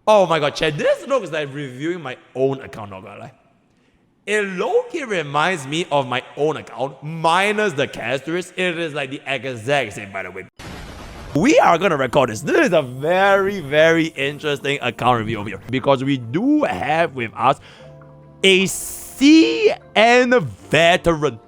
Oh my god, chat, this looks like reviewing my own account, not gonna lie. It low-key reminds me of my own account, minus the characteristics. It is like the exact same, by the way. We are gonna record this. This is a very, very interesting account review over here, because we do have with us a CN veteran,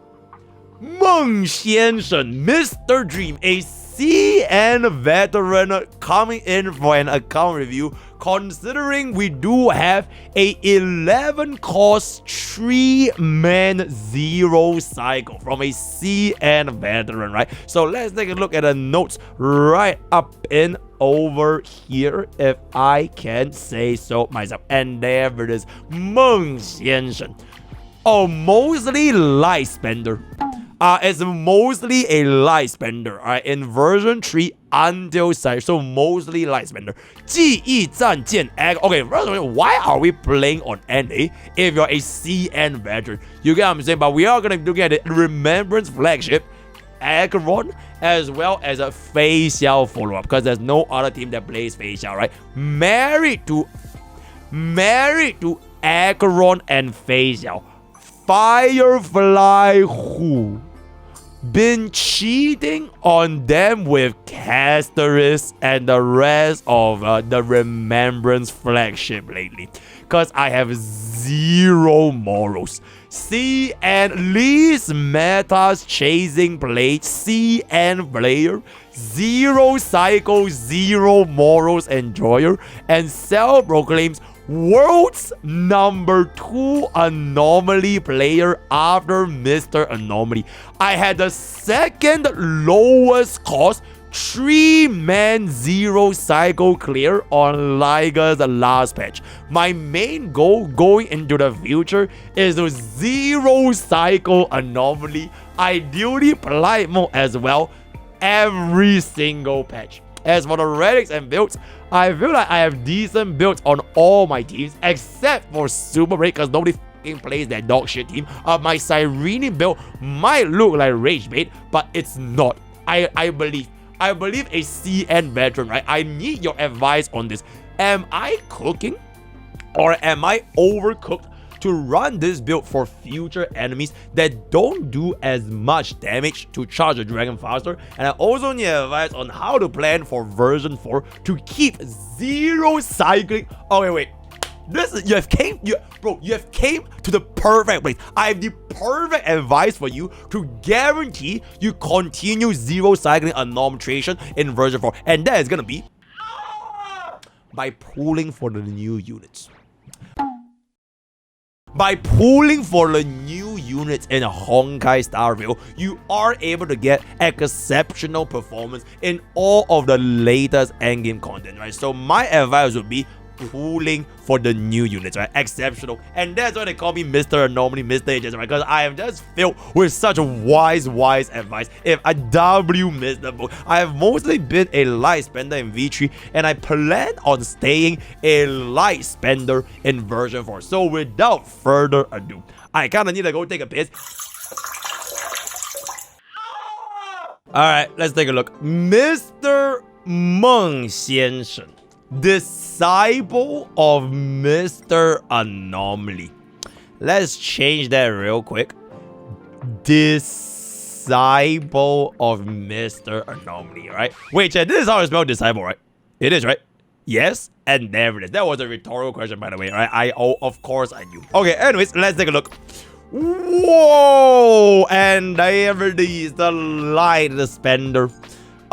Meng 先生, Mr. Dream, a CN veteran coming in for an account review, considering we do have a 11 cost 3-man 0 cycle from a CN veteran, right? So let's take a look at the notes right up in over here, if I can say so myself. And there it is, Meng 先生. Oh, mostly light spender. It's mostly a light spender, alright, in version 3 until side, so mostly light spender. 记忆战舰 egg. Okay, first of all, why are we playing on NA if you're a CN veteran? You get what I'm saying? But we are gonna be looking at the Remembrance flagship, Acheron, as well as a Fei Xiao follow-up, because there's no other team that plays Fei Xiao, right? Married to Acheron and Fei Xiao. Firefly who been cheating on them with Casteris and the rest of the Remembrance flagship lately, because I have zero morals. CN least metas chasing play, CN player, 0 cycle, 0 morals enjoyer, and self-proclaims world's #2 anomaly player after Mr. Anomaly. I had the second lowest cost 3-man 0 cycle clear on Liga's last patch. My main goal going into the future is to 0 cycle anomaly, ideally Polite mode as well, every single patch. As for the relics and builds, I feel like I have decent builds on all my teams, except for Super Break, because nobody plays that dog shit team. My Cyrene build might look like Rage Bait, but it's not. I believe a CN veteran, right? I need your advice on this. Am I cooking, or am I overcooked to run this build for future enemies that don't do as much damage to charge a dragon faster? And I also need advice on how to plan for version 4 to keep 0 cycling. Oh wait, this is, you have came to the perfect place. I have the perfect advice for you to guarantee you continue 0 cycling anomtration in version 4, and that is gonna be by pulling for the new units. By pulling for the new units in a Honkai style build, you are able to get exceptional performance in all of the latest endgame content, right? So my advice would be pulling for the new units, right? Exceptional. And that's why they call me Mr. Anomaly, Mr. Agent, right? Because I am just filled with such wise advice. If I missed the book, I have mostly been a light spender in V3, and I plan on staying a light spender in version 4. So without further ado, I kind of need to go take a piss. Alright, let's take a look. Mr. Meng 先生, disciple of Mr. Anomaly. Let's change that real quick. Disciple of Mr. Anomaly, right? Wait, chat, this is how I spell disciple, right? It is, right? Yes, and there it is. That was a rhetorical question, by the way, right? Of course I knew. Okay, anyways, let's take a look. Whoa! And there it is, the light spender.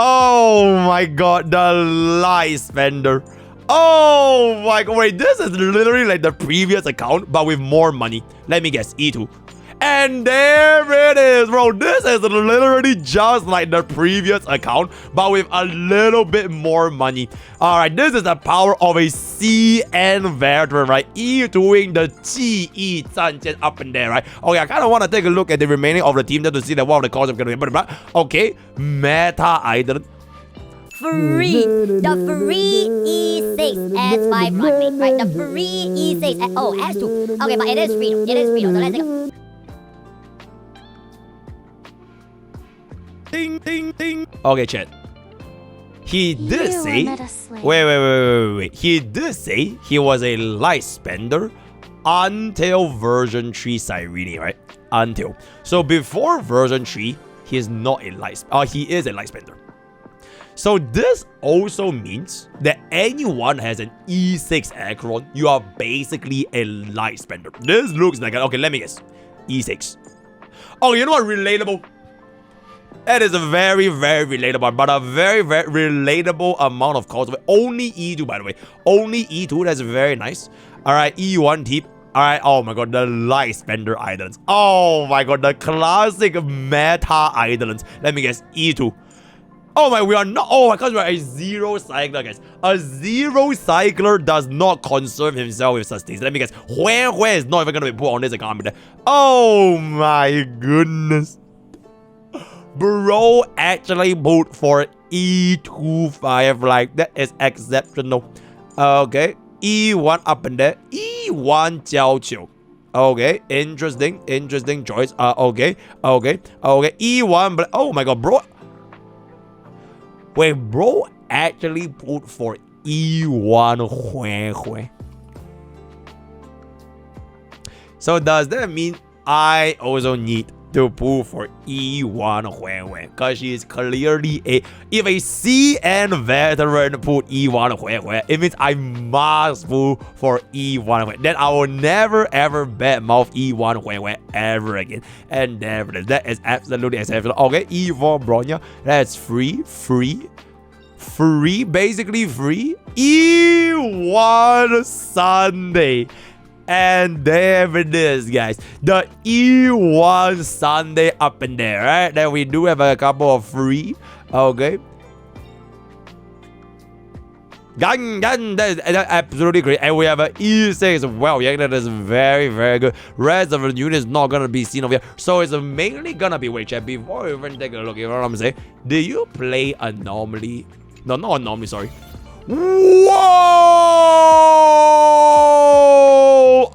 Oh my god, the light spender. Oh my god, wait, this is literally like the previous account, but with more money. Let me guess, E2. And there it is, bro. This is literally just like the previous account, but with a little bit more money. Alright, this is the power of a CN veteran, right? E2ing the 记忆战舰 up in there, right? Okay, I kind of want to take a look at the remaining of the team just to see that what the cost is going to be. Okay, meta eidolons. Free, the free E6 S5 run rate, right? The free E6, oh, S2. Okay, but it is free, so let's take a... Ding, ding, ding. Okay, chat. he did You say... were meta slave. Wait. He did say he was a light spender until version 3 Cyrene, right? Until. So before version 3, he is not a light he is a light spender. So this also means that anyone has an E6 Acheron, you are basically a light spender. This looks like okay, let me guess. E6. Oh, you know what? Relatable. That is a very, very relatable, but a very, very relatable amount of cost. Only E2, by the way. Only E2, that's very nice. Alright, E1 tip. Alright, oh my god, the light spender eidolons. Oh my god, the classic meta eidolons. Let me guess, E2. Oh my, we are not. Oh, because we are a zero cycler, guys. A zero cycler does not concern himself with sustains. Let me guess, where is not even gonna be put on this account. Oh my goodness. Bro actually put for E2 Firefly. That is exceptional. Okay. E1 up in there. E1 Jiao Qiu. Okay. Interesting choice. Okay. E1, but oh my god, bro. Wait, bro actually put for E1 Hui. So does that mean I also need to pull for E1 Hui? Because she is clearly if a CN veteran put E1 Hui, it means I must pull for E1 Hui. Then I will never ever badmouth E1 Hui ever again. And never. That is absolutely exceptional. Okay, E4 Bronya. That's free, basically free. E1 Sunday. And there it is, guys. The E1 Sunday up in there, right? Then we do have a couple of free. Okay. That is absolutely great. And we have an E6 as well. Yeah, that is very, very good. Rest of the unit is not going to be seen over here. So it's mainly going to be, wait, chat, before we even take a look, you know what I'm saying? Do you play Anomaly? No, not Anomaly, sorry. Whoa!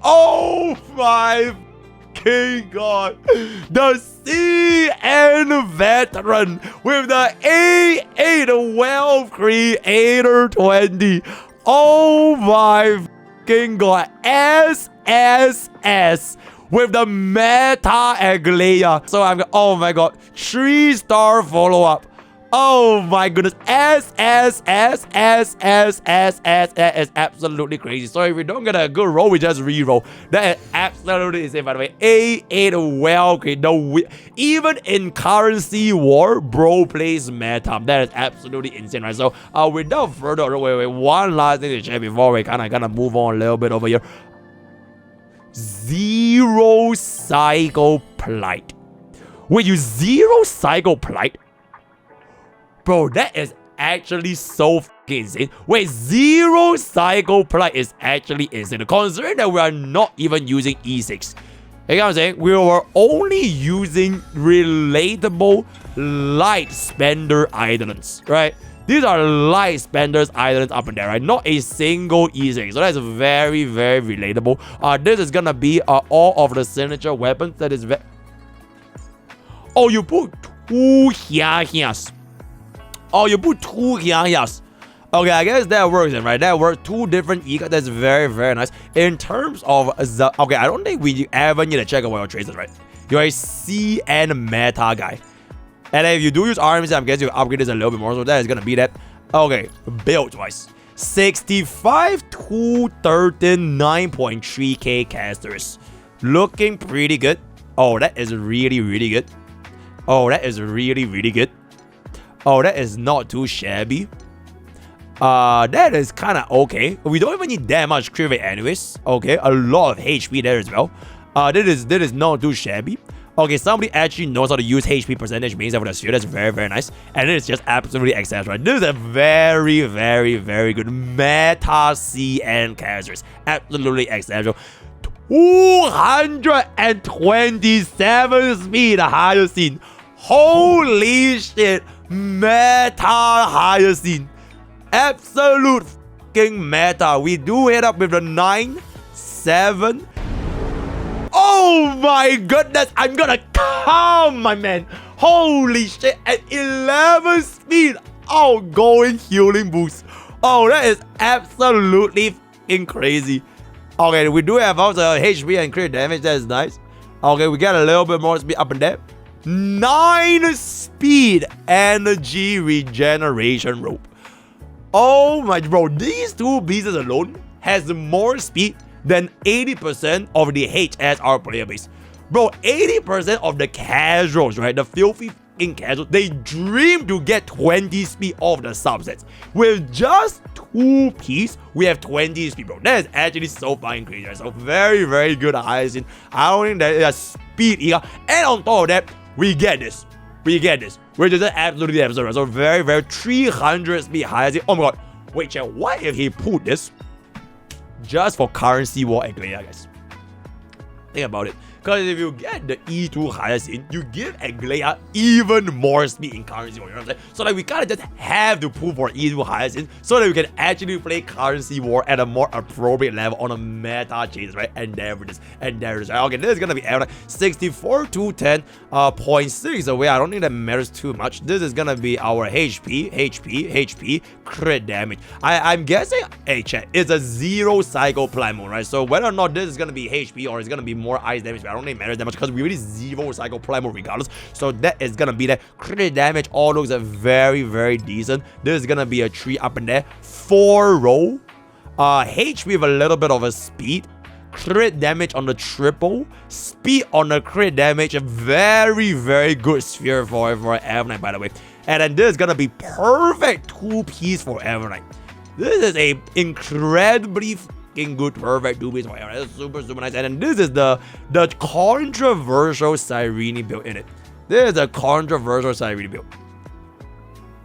Oh my fucking god! The CN veteran with the A8 Wealth Creator 20. Oh my fucking god! SSS with the Meta Aglaia. So I'm oh my god, 3-star follow up. Oh my goodness, S is absolutely crazy. So if we don't get a good roll, we just re-roll. That is absolutely insane, by the way. A8 well, okay, no, even in currency war, bro plays meta. That is absolutely insane, right? So without further ado, wait, one last thing to check before we kind of move on a little bit over here. Zero cycle plight. Wait, you zero cycle plight? Bro, that is actually so fucking insane. Wait, zero cycle plight is actually insane. Considering that we are not even using E6. You know what I'm saying? We were only using relatable light spender eidolons, right? These are light spenders eidolons up in there, right? Not a single E6. So that's very, very relatable. This is gonna be all of the signature weapons that is oh, you put two Hias. Oh, you put two Hias. Okay, I guess that works then, right? That works. Two different Ika. That's very, very nice. In terms of the... Okay, I don't think we ever need to check out your traces, right? You're a CN meta guy. And if you do use RMC, I'm guessing you upgrade this a little bit more. So that is going to be that. Okay, build-wise. 65 to 13, 9.3k casters. Looking pretty good. Oh, that is really, really good. Oh, that is really, really good. Oh, that is not too shabby. That is kind of okay. We don't even need that much crit rate anyways. Okay, a lot of HP there as well. That is not too shabby. Okay, somebody actually knows how to use HP percentage means over the sphere. That's very, very nice. And it is just absolutely exceptional. This is a very, very, very good meta CN characters. Absolutely exceptional. 227 speed Hyacinth. Holy shit. Meta Hyacinth. Absolute fucking meta. We do hit up with the 9, 7. Oh my goodness. I'm gonna come, my man. Holy shit. At 11 speed. outgoing healing boost. Oh, that is absolutely f***ing crazy. Okay, we do have also HP and crit damage. That is nice. Okay, we got a little bit more speed up and there. 9 speed energy regeneration rope. Oh my bro, these two pieces alone has more speed than 80% of the HSR player base. Bro, 80% of the casuals, right? The filthy f***ing casuals, they dream to get 20 speed off the subsets. With just 2 piece, we have 20 speed, bro. That is actually so fucking crazy. Right? So very, very good Hyacinth. I don't think that is a speed here. And on top of that, we get this. We get this. Which is absolutely absurd. So very, very 300 speed Hyacinth. Oh my god. Wait, chat. What if he put this just for currency war Aglaia, guys? Think about it. Because if you get the E2 Hyacinth, you give Aglaia even more speed in currency war, you know what I'm saying? So like we kinda just have to pull for E2 Hyacinth so that we can actually play currency war at a more appropriate level on a meta chase, right? And there it is. And there it is. Okay, this is gonna be 64 to 10.6 away. I don't think that matters too much. This is gonna be our HP, crit damage. I'm guessing, hey chat, it's a 0 cycle Plymouth, right? So whether or not this is gonna be HP or it's gonna be more ice damage, I don't think it matters that much because we already 0 cycle Plymouth regardless. So that is gonna be that crit damage. All looks very, very decent. This is gonna be a 3 up and there. 4 roll. HP with a little bit of a speed. Crit damage on the triple. Speed on the crit damage. A very, very good sphere for Evernight, by the way. And then this is gonna be perfect 2-piece for Evernight. This is a incredibly good perfect 2-piece for Evernight. That's super, super nice. And then this is the controversial Cyrene build in it. This is a controversial Cyrene build.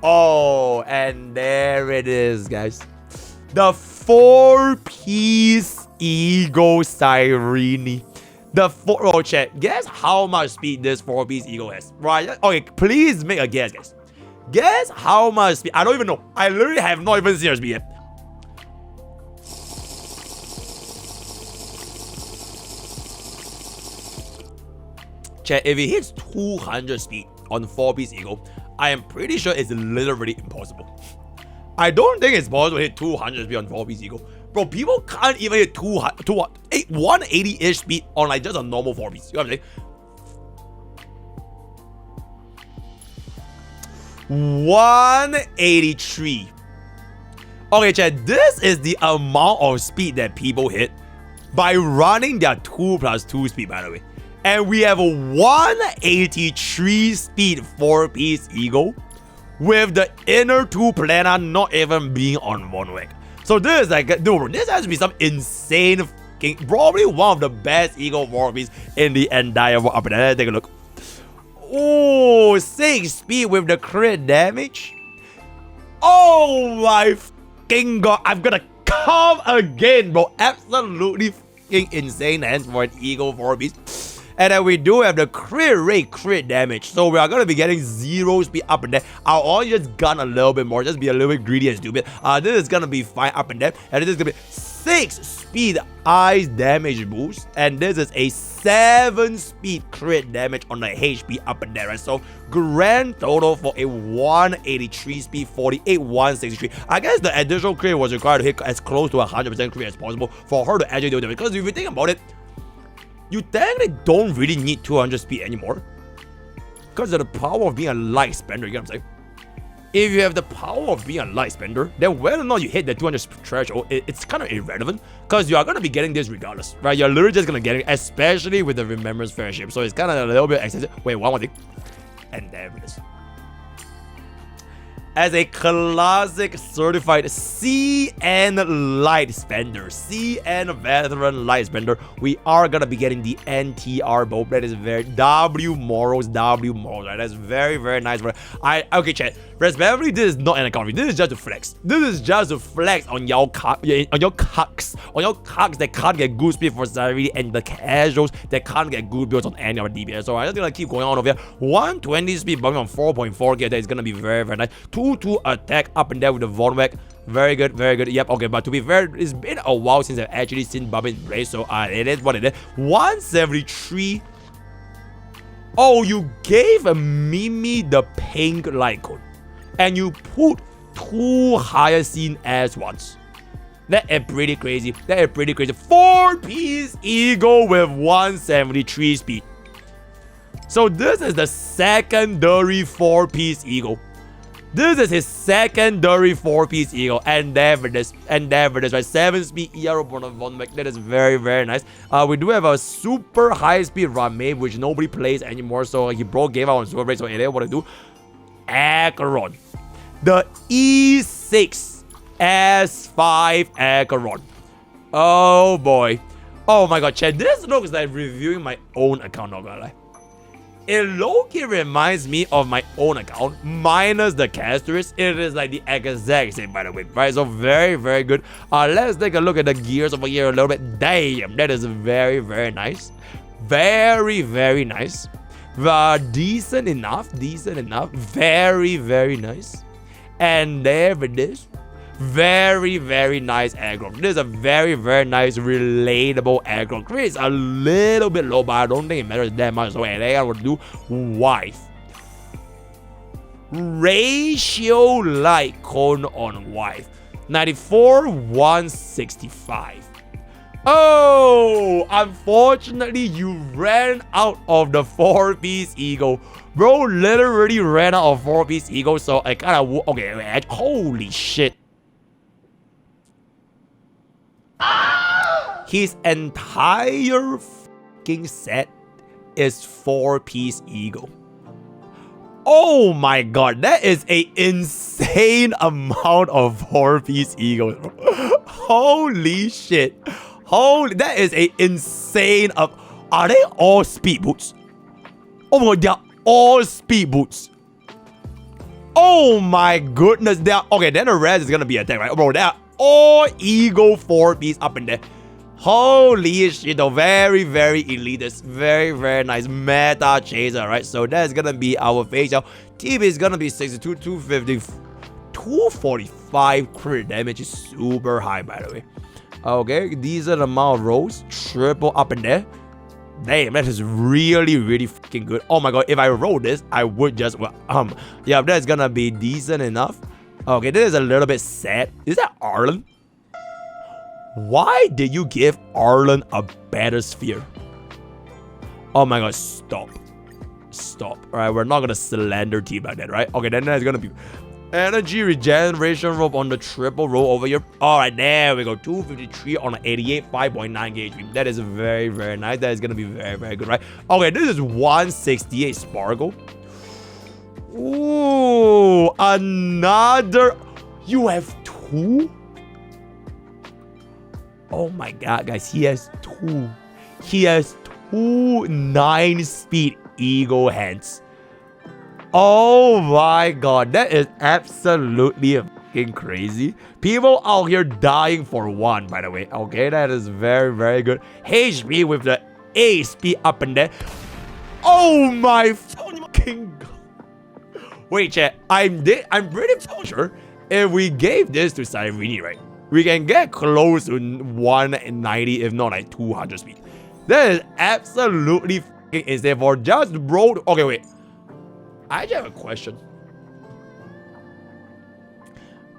Oh, and there it is, guys. The 4-piece Eagle Cyrene. Oh, chat. Guess how much speed this 4-piece Eagle has. Right? Okay, please make a guess, guys. Guess how much speed. I don't even know. I literally have not even seen her speed yet. Chat, if it hits 200 speed on 4-piece Eagle, I am pretty sure it's literally impossible. I don't think it's possible to hit 200 speed on 4-piece Eagle. Bro, people can't even hit 180-ish speed on like just a normal 4-piece. You know what I'm saying? 183. Okay, chat, this is the amount of speed that people hit by running their 2+2 speed, by the way. And we have a 183 speed 4-piece Eagle with the inner 2 planar not even being on 1 whack. So this is like, dude, this has to be some insane probably one of the best Eagle 4-piece in the entire world. Up there, take a look. Oh, 6 speed with the crit damage. Oh my fucking god, I'm gonna come again, bro. Absolutely fucking insane hands for an Eagle 4-piece. And then we do have the crit rate, crit damage. So we are going to be getting 0 speed up and down. I'll only just gun a little bit more. Just be a little bit greedy and stupid. This is going to be fine up and down. And this is going to be 6 speed ice damage boost. And this is a 7 speed crit damage on the HP up and down. Right? So grand total for a 183 speed, 48, 163. I guess the additional crit was required to hit as close to 100% crit as possible for her to actually do it. Because if you think about it, you technically don't really need 200 speed anymore because of the power of being a light spender, you know what I'm saying? If you have the power of being a light spender, then whether or not you hit the 200 threshold, it's kind of irrelevant because you are going to be getting this regardless, right? You're literally just going to get it, especially with the Remembrance Friendship. So it's kind of a little bit excessive. Wait, one more thing. And there it is. As a classic certified CN light spender, CN veteran light spender, we are gonna be getting the NTR bow. That is very W morals, right? That's very, very nice. Okay, chat. Respectively, this is not an account. This is just to flex. This is just to flex on your cucks that can't get good speed for Cyrene and the casuals that can't get good builds on any other DPS. So I'm just gonna keep going on over here. 120 speed bumping on 4.4k. That is gonna be very, very nice. 2-2 attack up and down with the Von Whack. Very good, very good. Yep, okay, but to be fair, it's been a while since I've actually seen Bubba in play, so it is what it is. 173. Oh, you gave a Mimi the pink light code. and you put 2 hyacinth as ones. That is pretty crazy. 4-piece eagle with 173 speed. So this is the secondary 4-piece eagle. This is his secondary 4-piece eagle. Endeavor this, right? 7 speed ER one mech. That is very, very nice. We do have a super high speed Rame, which nobody plays anymore. So he broke game out on Super Break. So it is what to do. Acheron. The E6 S5 Acheron. Oh boy. Oh my god, chat. This looks like reviewing my own account, not gonna lie. It low-key reminds me of my own account, minus the casters. It is like the exact same, by the way, right? So very, very good. Let's take a look at the gears over here a little bit. Damn, that is very, very nice. Very, very nice. Decent enough. Very, very nice. And there it is. Very, very nice aggro. This is a very, very nice, relatable aggro. It's a little bit low, but I don't think it matters that much. So I will do wife. Ratio light cone on wife. 94, 165. Oh, unfortunately, you ran out of the 4-piece eagle. Bro literally ran out of 4-piece eagle, so I kind of... Okay, holy shit. His entire fucking set is 4-piece eagle. Oh my god, that is an insane amount of 4-piece eagle. Holy shit. That is an insane... Are they all speed boots? Oh my god, they are all speed boots. Oh my goodness, they are... Okay, then the rest is gonna be attack, right? Bro, they are all eagle 4-piece up in there. Holy shit, though. Very, very elitist. Very, very nice meta chaser, right? So that's gonna be our facial. TP is gonna be 62, 250, 245 crit damage is super high, by the way. Okay, decent amount of rolls. Triple up in there. Damn, that is really, really fucking good. Oh my god, if I roll this, I would just... yeah, that's gonna be decent enough. Okay, this is a little bit sad. Is that Arlen? Why did you give Arlen a better sphere? Oh my god, stop. Alright, we're not gonna slander T like that, right? Okay, then there's gonna be energy regeneration rope on the triple roll over here. Alright, there we go. 253 on an 88, 5.9 gauge. That is very, very nice. That is gonna be very, very good, right? Okay, this is 168 Sparkle. Ooh, another... You have 2? Oh my god, guys, he has 2. He has 2 9-speed eagle hands. Oh my god, that is absolutely fucking crazy. People out here dying for 1, by the way. Okay, that is very, very good. HP with the A speed up in there. Oh my fucking god. Wait, chat, I'm pretty sure if we gave this to Cyrene, right? We can get close to 190, if not like 200 speed. That is absolutely fucking insane for just bro. Okay, wait. I just have a question.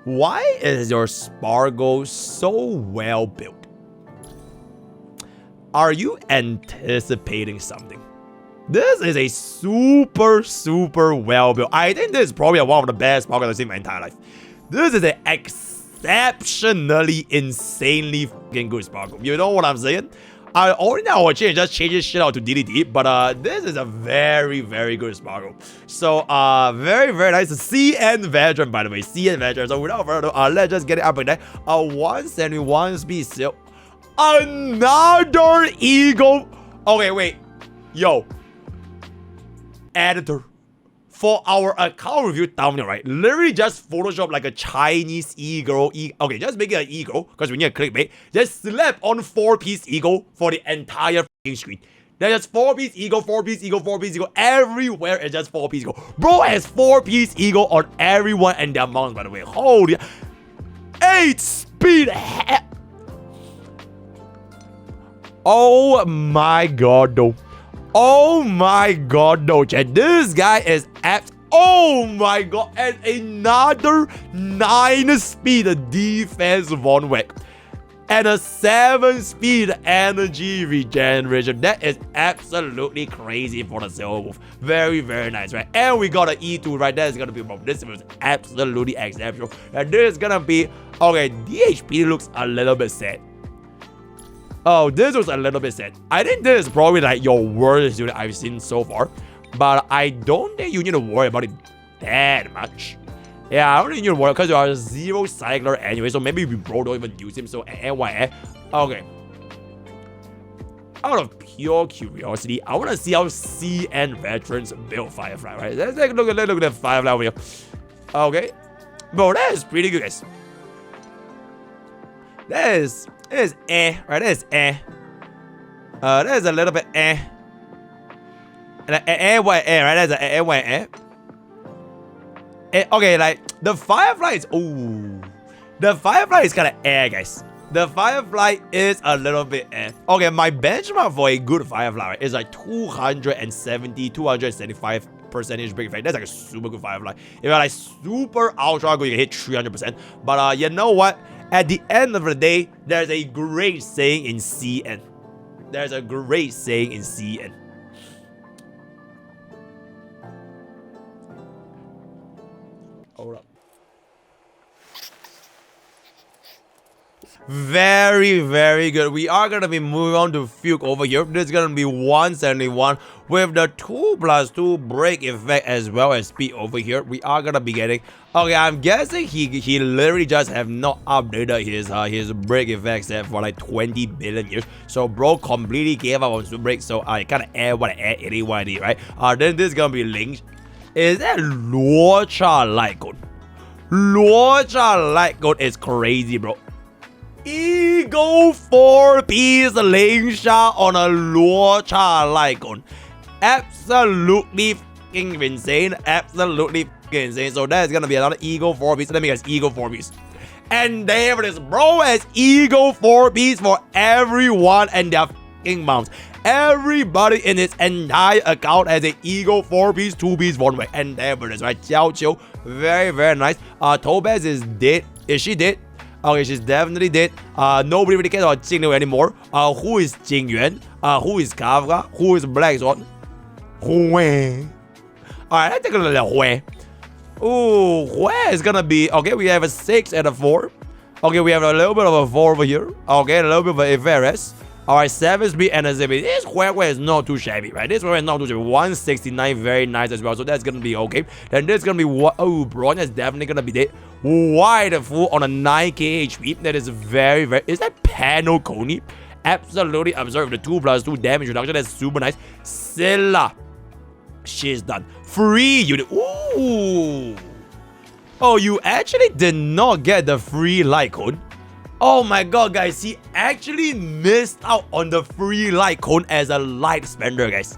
Why is your Spargo so well built? Are you anticipating something? This is a super, super well built. I think this is probably one of the best Spargos I've seen in my entire life. This is an exceptionally, insanely fucking good Sparkle. You know what I'm saying? I already know I just change this shit out to DDT, but this is a very, very good Sparkle. So very, very nice. CN veteran, by the way. CN veteran. So without further ado, let's just get it up in there. 171 speed still. Another eagle. Okay, wait. Yo. Editor. For our account review thumbnail, right? Literally just Photoshop like a Chinese eagle. Okay, just make it an eagle because we need a clickbait. Just slap on 4-piece eagle for the entire fucking screen. There's just 4-piece eagle, 4-piece eagle, 4-piece eagle. Everywhere is just 4-piece eagle. Bro has 4-piece eagle on everyone and their mounts, by the way. Holy 8 speed. Oh my god, though. Oh my god, no, chat. This guy is Oh Oh my god, and another 9-speed defense one whack. And a 7-speed energy regeneration. That is absolutely crazy for the Silver Wolf. Very, very nice, right? And we got an E2, right? That is gonna be from this was absolutely exceptional. And this is gonna be okay. DHP looks a little bit sad. Oh, this was a little bit sad. I think this is probably like your worst unit I've seen so far. But I don't think you need to worry about it that much. Yeah, I don't think you need to worry because you are a 0 cycler anyway, so maybe we bro don't even use him, so NYA. Okay. Out of pure curiosity, I want to see how CN veterans build Firefly, right? Let's take a look at that Firefly over here. Okay. Bro, that is pretty good, guys. That is right? That is that is a little bit And NYA, right? That's a NYA. Okay, like the Firefly is the Firefly is kind of guys. The Firefly is a little bit Okay, my benchmark for a good Firefly is like 275% break effect. That's like a super good Firefly. If you're like super ultra good, you can hit 300%. But you know what? At the end of the day, there's a great saying in CN. There's a great saying in CN. Hold up. Very, very good. We are going to be moving on to Fuke over here. This is going to be 171 with the 2+2 break effect as well as speed over here. We are going to be getting... Okay, I'm guessing he literally just have not updated his break effect set for like 20 billion years. So bro completely gave up on super break. So I kind of add what I add anyway, right? Then this is going to be linked. Is that Luocha Light Cone? Luocha Light Cone is crazy, bro. Eagle 4-piece Lingsha on a Luocha Light Cone. Absolutely fucking insane. Absolutely fucking insane. So that is gonna be another Eagle 4-piece. Let me guess, Eagle 4-piece. And there it is, bro. Has Eagle 4-piece for everyone and their fucking mounts. Everybody in his entire account has an Eagle 4-piece, 2-piece, 1-way. And there it is, right? Xiao Qiu. Very, very nice. Topaz is dead. Is she dead? Okay, she's definitely dead. Nobody really cares about Jing Liu anymore. Who is Jing Yuan? Who is Kafka? Who is Black Swan? Hui. Alright, let's take a look at Hui. Ooh, Hui is gonna be... Okay, we have a 6 and a 4. Okay, we have a little bit of a 4 over here. Okay, a little bit of a Everest. Alright, 7 speed and a 7. This Hui is not too shabby, right? This Hui is not too shabby. 169, very nice as well. So that's gonna be okay. Then this is gonna be what? Oh, Braun is definitely gonna be dead. Wide full on a 9k HP. That is very, very. Is that Panel Coney? Absolutely observe the 2+2 damage reduction. That's super nice. Scylla. She's done. Free unit. Ooh. Oh, you actually did not get the free light cone. Oh my god, guys, he actually missed out on the free light cone as a light spender, guys.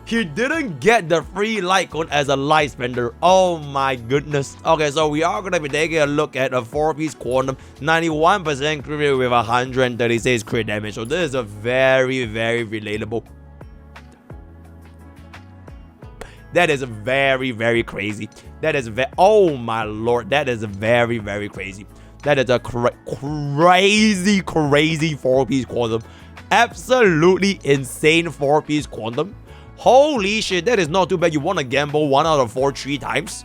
He didn't get the free light cone as a light spender. Oh my goodness. Okay, so we are going to be taking a look at a 4-piece quantum, 91% crit rate with 136 crit damage. So this is a very, very relatable. That is very, very crazy. That is oh my lord, that is very, very crazy. That is a crazy 4-piece quantum. Absolutely insane 4-piece quantum. Holy shit, that is not too bad. You want to gamble 1 out of 4 3 times.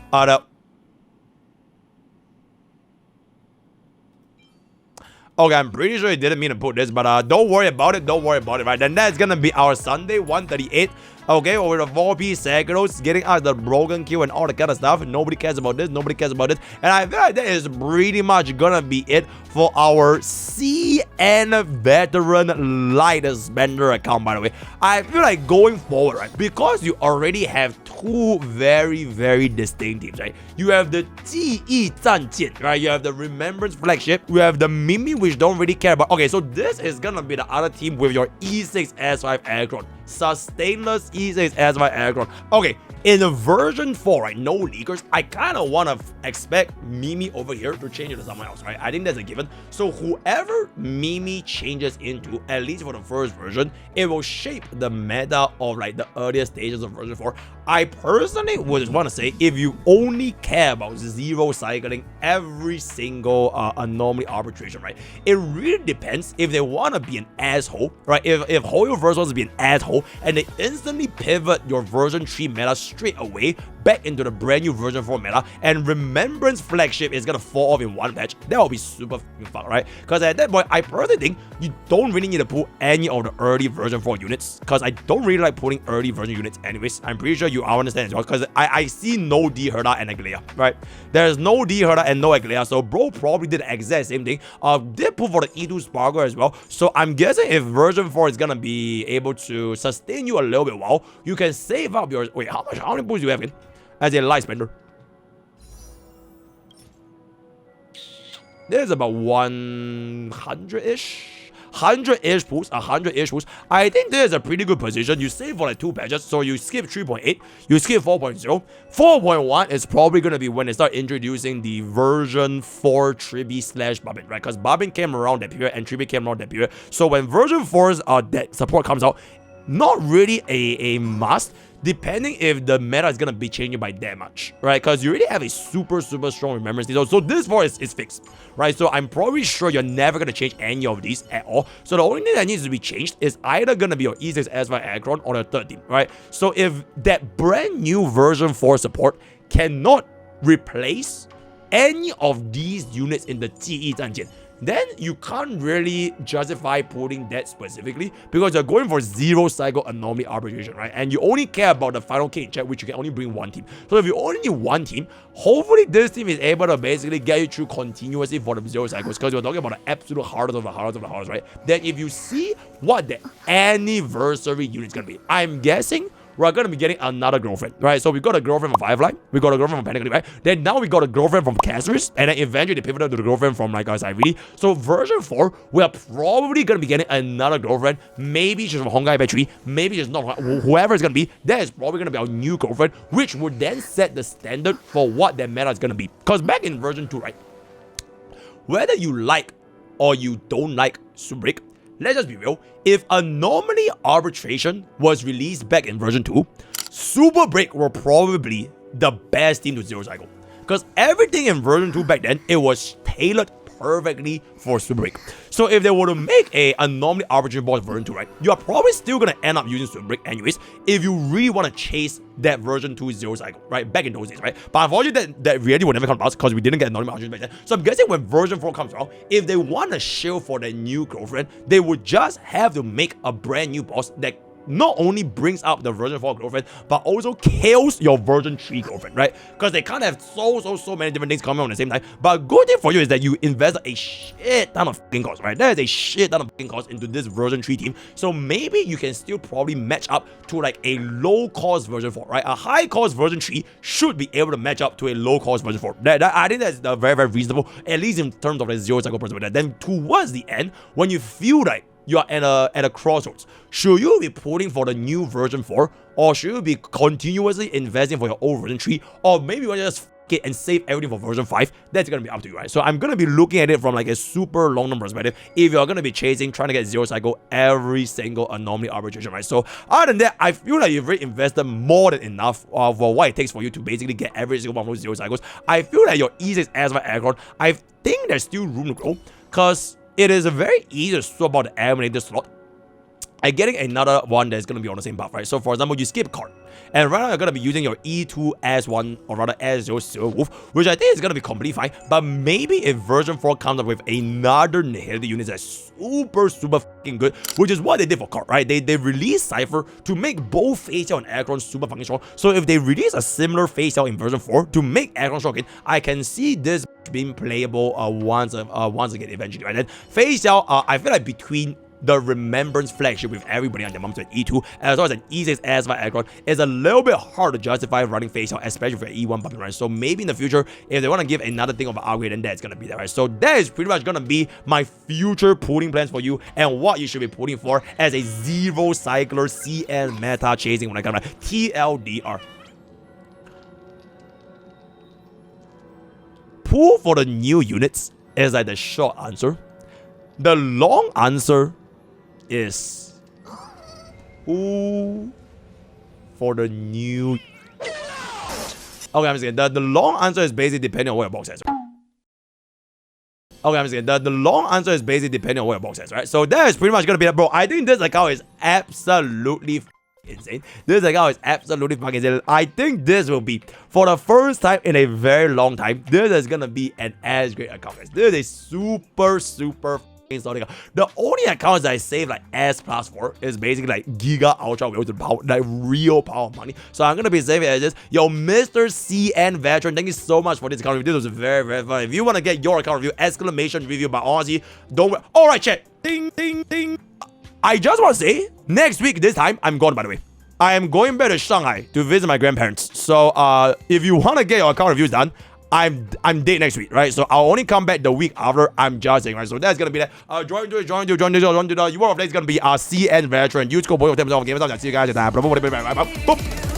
Okay, I'm pretty sure he didn't mean to put this, but don't worry about it. Don't worry about it, right? Then that's gonna be our Sunday 138. Okay, over the 4-piece Sacros, getting out the broken kill and all the kind of stuff. Nobody cares about this. Nobody cares about this. And I feel like that is pretty much gonna be it for our CN veteran light spender account, by the way. I feel like going forward, right? Because you already have 2 very, very distinct teams, right? You have the 记忆战舰, right? You have the Remembrance flagship. You have the Mimi, which don't really care about. Okay, so this is gonna be the other team with your E6 S5 aircraft. Sustainless E6 S5 aircraft. Okay, In a version 4, right, no leakers, I kind of want to expect Mimi over here to change it to someone else, right? I think that's a given. So whoever Mimi changes into, at least for the first version, it will shape the meta of like the earlier stages of version 4. I personally would just want to say, if you only care about zero cycling every single anomaly arbitration, right, it really depends if they want to be an asshole, right? If Hoyo version wants to be an asshole and they instantly pivot your version 3 meta straight away back into the brand new version 4 meta, and Remembrance flagship is gonna fall off in one patch, that will be super fucking fucked, right? Because at that point, I personally think you don't really need to pull any of the early version 4 units, because I don't really like pulling early version units anyways. I'm pretty sure you all understand as well, because I see no D Herda and Aglea, right? There's no D Herda and no Aglea, so bro probably did the exact same thing. Did pull for the E2 Sparkle as well, so I'm guessing if version 4 is gonna be able to sustain you a little bit while, you can save up your, wait, how many pulls do you have in? As a light spender. There's about 100-ish. 100-ish pulls, 100-ish pulls. I think there's a pretty good position. You save for like 2 patches, so you skip 3.8, you skip 4.0. 4.1 is probably going to be when they start introducing the version 4 Tribi / Barbin, right? Because Barbin came around that period and Tribi came around that period. So when version 4's that support comes out, not really a must, depending if the meta is gonna be changing by that much, right? Because you already have a super strong remembrance detail. So this 4 is fixed, right? So I'm probably sure you're never gonna change any of these at all. So the only thing that needs to be changed is either gonna be your E6 S5 Aggron or your third team, right? So if that brand new version 4 support cannot replace any of these units in the TE dungeon, then you can't really justify putting that specifically, because you're going for zero cycle anomaly arbitration, right? And you only care about the final K in chat, which you can only bring one team. So if you only need one team, hopefully this team is able to basically get you through continuously for the zero cycles, because you're talking about the absolute hardest of the hardest of the hardest, right? Then if you see what the anniversary unit is gonna be, I'm guessing we're gonna be getting another girlfriend, right? So we got a girlfriend from Firefly, we got a girlfriend from Panic, right? Then now we got a girlfriend from Casterus, and then eventually they pivoted to the girlfriend from like Cyrene. So version 4, we are probably gonna be getting another girlfriend. Maybe she's from Honkai Battery, maybe she's not. Whoever it's gonna be, that is probably gonna be our new girlfriend, which would then set the standard for what that meta is gonna be. Because back in version 2, right, whether you like or you don't like Super Break, let's just be real, if Anomaly Arbitration was released back in version 2, Super Break were probably the best team to zero cycle. Because everything in version 2 back then, it was tailored perfectly for Super Break. So if they were to make a Anomaly Arbitration boss version 2, right, you are probably still going to end up using Super Break anyways, if you really want to chase that version 2 zero cycle, right, back in those days, right? But unfortunately, that reality will never come about because we didn't get Anomaly Arbitration back then. So I'm guessing when version 4 comes around, if they want to shield for their new girlfriend, they would just have to make a brand new boss that not only brings up the version 4 girlfriend, but also kills your version 3 girlfriend, right? Because they can't have so many different things coming on at the same time. But a good thing for you is that you invest a shit ton of fucking cost, right? There is a shit ton of fucking cost into this version 3 team. So maybe you can still probably match up to like a low cost version 4, right? A high cost version 3 should be able to match up to a low cost version 4. I think that's very reasonable, at least in terms of the zero cycle perspective. Then towards the end, when you feel like you are at a crossroads, should you be putting for the new version 4, or should you be continuously investing for your old version 3, or maybe you want to just f it and save everything for version 5? That's gonna be up to you, right? So I'm gonna be looking at it from like a super long-term perspective if you're gonna be trying to get zero cycle every single anomaly arbitration, right? So other than that, I feel like you've already invested more than enough for what it takes for you to basically get every single one of those zero cycles. I feel like your E6 S5 Aggron, I think there's still room to grow, because it is very easy to swap out the eliminator slot and getting another one that's going to be on the same path, right? So for example, you skip card, and right now you're going to be using your E2 S1 or rather S0 Silver Wolf, which I think is going to be completely fine. But maybe if version 4 comes up with another Nihility unit that's super fucking good, which is what they did for card, right? They released Cypher to make both Facial and Aggron super fucking strong. So if they release a similar Facial in version 4 to make Aggron strong again, I can see this being playable once again eventually, right? Then Facial, I feel like between the Remembrance flagship with everybody on their mums with E2, as well as an E6 S5 Aggron, is a little bit hard to justify running Facial, especially for E1 bumping, right? So maybe in the future, if they want to give another thing of an upgrade, then that's going to be there, right? So that is pretty much going to be my future pulling plans for you and what you should be pulling for as a zero cycler CN meta chasing when I come back. TLDR. who for the new units is like the short answer. The long answer is who for the new. Okay, I'm just kidding. The long answer is basically depending on what your box says. Okay, I'm just kidding. The long answer is basically depending on what your box says, right? So that is pretty much gonna be that, bro. I think this account is absolutely insane. This account is absolutely fucking insane. I think this will be, for the first time in a very long time, this is gonna be an as great account, guys. This is a super solid account. The only accounts that I save like S+4 is basically like Giga Ultra Will to power, like real power money. So I'm gonna be saving as this. Yo, Mr. CN Veteran, thank you so much for this account review. This was very fun. If you want to get your account review, exclamation review, but honestly, don't worry. Alright, chat. Ding, ding, ding. I just want to say, next week, this time, I'm gone, by the way. I am going back to Shanghai to visit my grandparents. So, if you want to get your account reviews done, I'm dead next week, right? So I'll only come back the week after. I'm just saying, right? So that's gonna be that. Join to the URL of that is gonna be CN Veteran. Use code Pokke for 10% off. See you guys at that. Boom.